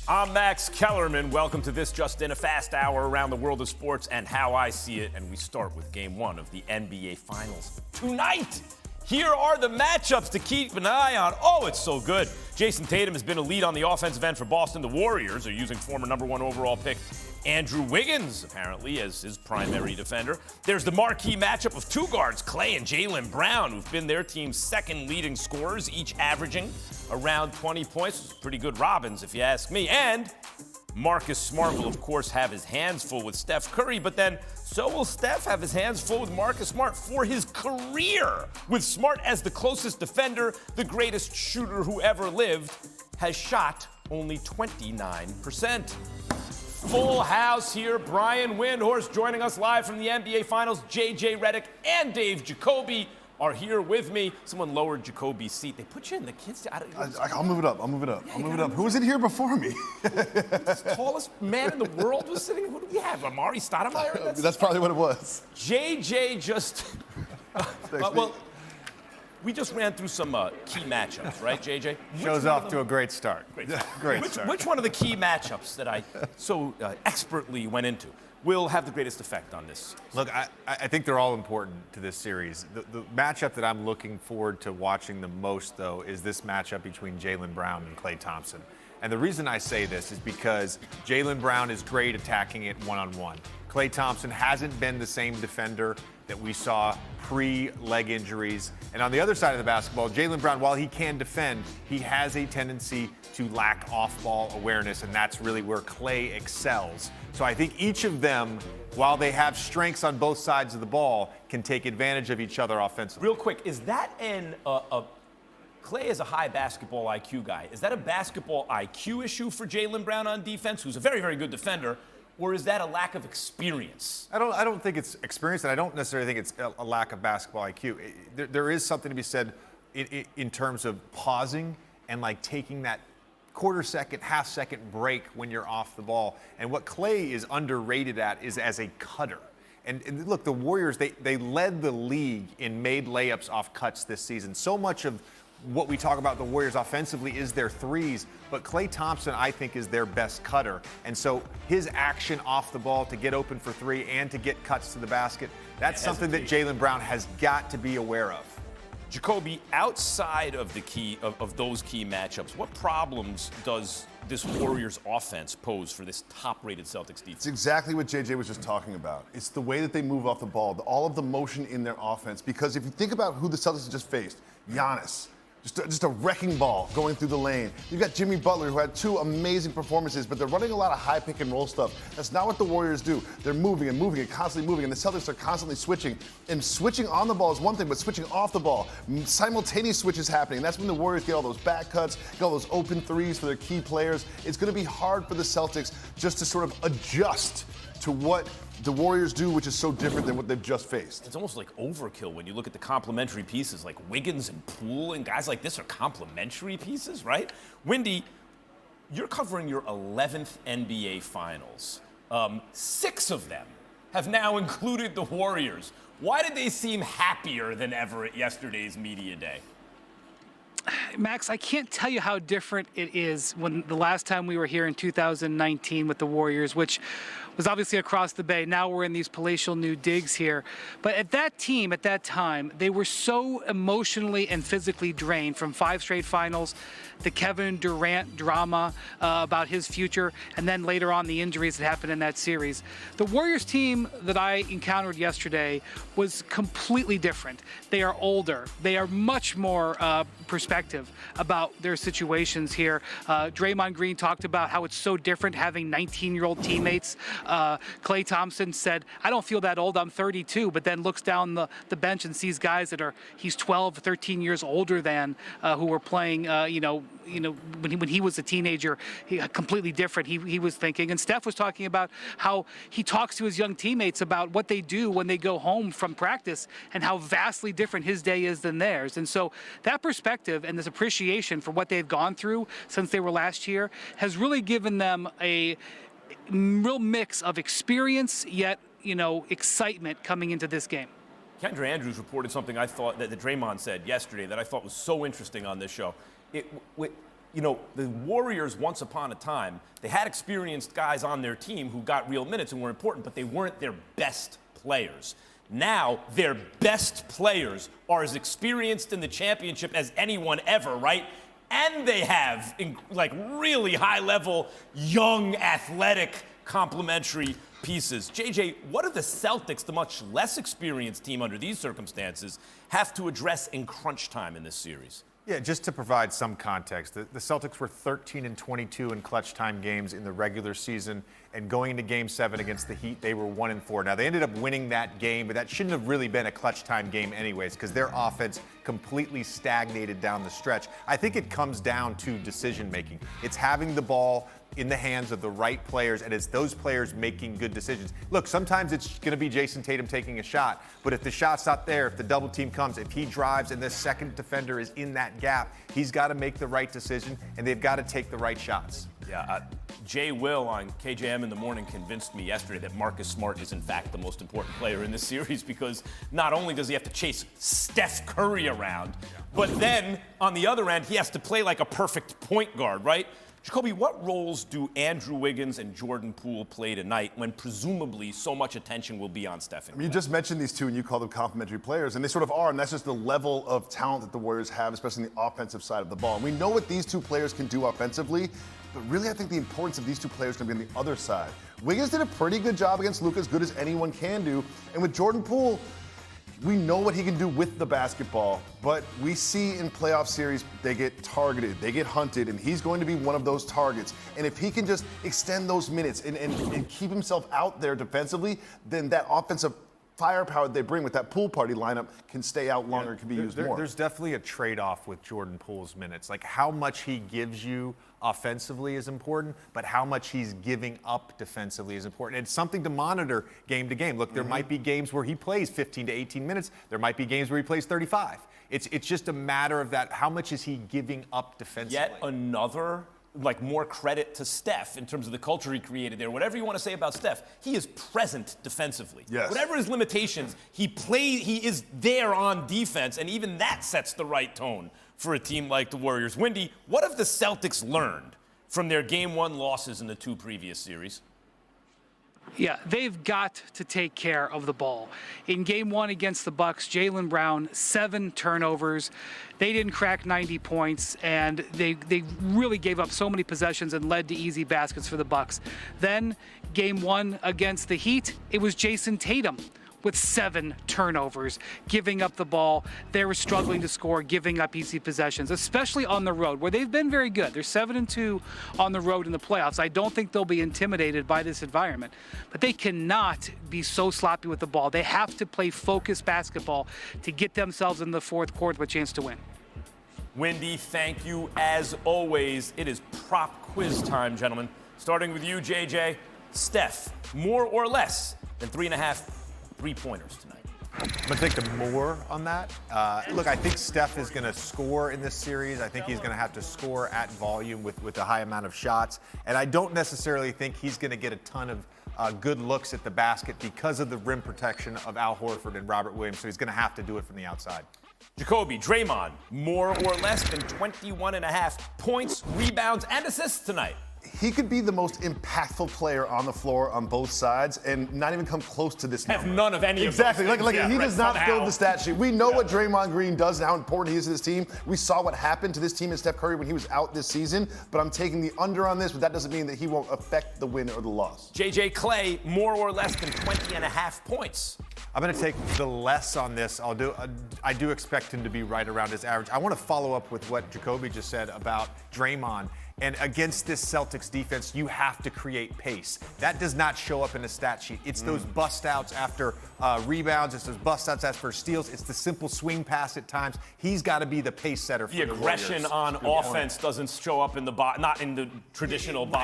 I'm Max Kellerman. Welcome to this just in, a fast hour around the world of sports and how I see it. And we start with game one of the NBA Finals tonight. Here are the matchups to keep an eye on. Oh, it's so good. Jason Tatum has been a lead on the offensive end for Boston. The Warriors are using former #1 overall pick Andrew Wiggins, apparently, as his primary defender. There's the marquee matchup of two guards, Klay and Jaylen Brown, who've been their team's second leading scorers, each averaging around 20 points. Pretty good Robins, if you ask me. And Marcus Smart will, of course, have his hands full with Steph Curry, but then so will Steph have his hands full with Marcus Smart for his career. With Smart as the closest defender, the greatest shooter who ever lived has shot only 29%. Full house here. Brian Windhorst joining us live from the NBA Finals. JJ Redick and Dave Jacoby are here with me. Someone lowered Jacoby's seat. They put you in the kids' I'll move it up. I'll move it up. Who was in here before me? The tallest man in the world was sitting. What do we have? Amari Stoudemire? That's probably what it was. JJ just. We just ran through some key matchups, right, JJ? Show's off to a great start. Great start. Which one of the key matchups that I so expertly went into will have the greatest effect on this? Look, I think they're all important to this series. The matchup that I'm looking forward to watching the most, though, is this matchup between Jaylen Brown and Klay Thompson. And the reason I say this is because Jaylen Brown is great attacking it one-on-one. Klay Thompson hasn't been the same defender that we saw pre-leg injuries. And on the other side of the basketball, Jaylen Brown, while he can defend, he has a tendency to lack off-ball awareness, and that's really where Klay excels. So I think each of them, while they have strengths on both sides of the ball, can take advantage of each other offensively. Real quick, is that Klay is a high basketball IQ guy. Is that a basketball IQ issue for Jaylen Brown on defense, who's a very, very good defender? Or is that a lack of experience? I don't think it's experience, and I don't necessarily think it's a lack of basketball IQ. There is something to be said in terms of pausing and like taking that quarter-second, half-second break when you're off the ball. And what Klay is underrated at is as a cutter. And look, the Warriors, they led the league in made layups off cuts this season. So much of what we talk about the Warriors offensively is their threes, but Klay Thompson, I think, is their best cutter. And so his action off the ball to get open for three and to get cuts to the basket, that's something that Jaylen Brown has got to be aware of. Jacoby, outside of the key of those key matchups, what problems does this Warriors offense pose for this top-rated Celtics defense? It's exactly what JJ was just talking about. It's the way that they move off the ball, all of the motion in their offense. Because if you think about who the Celtics have just faced, Giannis, just a wrecking ball going through the lane. You've got Jimmy Butler, who had two amazing performances, but they're running a lot of high pick and roll stuff. That's not what the Warriors do. They're moving and moving and constantly moving, and the Celtics are constantly switching. And switching on the ball is one thing, but switching off the ball, simultaneous switches happening. And that's when the Warriors get all those back cuts, get all those open threes for their key players. It's going to be hard for the Celtics just to sort of adjust to what the Warriors do, which is so different than what they've just faced. It's almost like overkill when you look at the complementary pieces, like Wiggins and Poole and guys like this are complementary pieces, right? Windy, you're covering your 11th NBA Finals. 6 of them have now included the Warriors. Why did they seem happier than ever at yesterday's media day? Max, I can't tell you how different it is when the last time we were here in 2019 with the Warriors, which was obviously across the bay. Now we're in these palatial new digs here. But at that team, at that time, they were so emotionally and physically drained from 5 straight finals, the Kevin Durant drama about his future, and then later on the injuries that happened in that series. The Warriors team that I encountered yesterday was completely different. They are older. They are much more perspective about their situations here. Draymond Green talked about how it's so different having 19-year-old teammates. Klay Thompson said, I don't feel that old, I'm 32, but then looks down the bench and sees guys that he's 12, 13 years older than, who were playing, when he was a teenager, completely different. He was thinking, and Steph was talking about how he talks to his young teammates about what they do when they go home from practice and how vastly different his day is than theirs. And so that perspective and this appreciation for what they've gone through since they were last year has really given them a real mix of experience, yet, excitement coming into this game. Kendra Andrews reported something I thought that Draymond said yesterday that I thought was so interesting on this show. you know, the Warriors, once upon a time, they had experienced guys on their team who got real minutes and were important, but they weren't their best players. Now, their best players are as experienced in the championship as anyone ever, right? And they have, like, really high-level, young, athletic, complementary pieces. JJ, what do the Celtics, the much less experienced team under these circumstances, have to address in crunch time in this series? Yeah, just to provide some context, the Celtics were 13-22 in clutch time games in the regular season, and going into Game 7 against the Heat, they were 1-4. Now, they ended up winning that game, but that shouldn't have really been a clutch time game anyways, because their offense completely stagnated down the stretch. I think it comes down to decision making. It's having the ball in the hands of the right players, and it's those players making good decisions. Look, sometimes it's going to be Jason Tatum taking a shot, but if the shot's not there, if the double team comes, if he drives and the second defender is in that gap, he's got to make the right decision, and they've got to take the right shots. Yeah, Jay Will on KJM in the morning convinced me yesterday that Marcus Smart is in fact the most important player in this series, because not only does he have to chase Steph Curry around, but then on the other end, he has to play like a perfect point guard, right? Jacoby, what roles do Andrew Wiggins and Jordan Poole play tonight when presumably so much attention will be on Steph? I mean, you just mentioned these two and you call them complementary players, and they sort of are, and that's just the level of talent that the Warriors have, especially on the offensive side of the ball. And we know what these two players can do offensively, but really I think the importance of these two players is going to be on the other side. Wiggins did a pretty good job against Luka, as good as anyone can do, and with Jordan Poole, we know what he can do with the basketball, but we see in playoff series they get targeted, they get hunted, and he's going to be one of those targets. And if he can just extend those minutes and keep himself out there defensively, then that offensive firepower they bring with that pool party lineup can stay out longer, can be used more. There's definitely a trade-off with Jordan Poole's minutes. Like, how much he gives you offensively is important, but how much he's giving up defensively is important. It's something to monitor game to game. Look, there might be games where he plays 15 to 18 minutes. There might be games where he plays 35. It's just a matter of that. How much is he giving up defensively? Yet another, like, more credit to Steph in terms of the culture he created there. Whatever you want to say about Steph, he is present defensively. Yes. Whatever his limitations, he is there on defense, and even that sets the right tone for a team like the Warriors. Wendy, what have the Celtics learned from their Game 1 losses in the two previous series? Yeah, they've got to take care of the ball. In Game 1 against the Bucks, Jaylen Brown, 7 turnovers. They didn't crack 90 points, and they really gave up so many possessions and led to easy baskets for the Bucks. Then, Game 1 against the Heat, it was Jason Tatum with 7 turnovers, giving up the ball. They were struggling to score, giving up easy possessions, especially on the road, where they've been very good. They're 7-2 on the road in the playoffs. I don't think they'll be intimidated by this environment, but they cannot be so sloppy with the ball. They have to play focused basketball to get themselves in the fourth quarter with a chance to win. Wendy, thank you as always. It is prop quiz time, gentlemen. Starting with you, JJ. Steph, more or less than 3.5 3-pointers tonight? I'm going to take the more on that. Look, I think Steph is going to score in this series. I think he's going to have to score at volume with a high amount of shots. And I don't necessarily think he's going to get a ton of good looks at the basket because of the rim protection of Al Horford and Robert Williams. So he's going to have to do it from the outside. Jacoby, Draymond, more or less than 21.5 points, rebounds, and assists tonight. He could be the most impactful player on the floor on both sides and not even come close to this number. Have none of any exactly. of those. Like he does not somehow. fill the stat sheet. We know what Draymond Green does and how important he is to this team. We saw what happened to this team and Steph Curry when he was out this season, but I'm taking the under on this, but that doesn't mean that he won't affect the win or the loss. JJ Klay, more or less than 20.5 points. I'm going to take the less on this. I do expect him to be right around his average. I want to follow up with what Jacoby just said about Draymond. And against this Celtics defense, you have to create pace. That does not show up in a stat sheet. It's those bust outs after rebounds. It's those bust outs after steals. It's the simple swing pass at times. He's got to be the pace setter for The the aggression Warriors. on offense doesn't show up in the not in the traditional box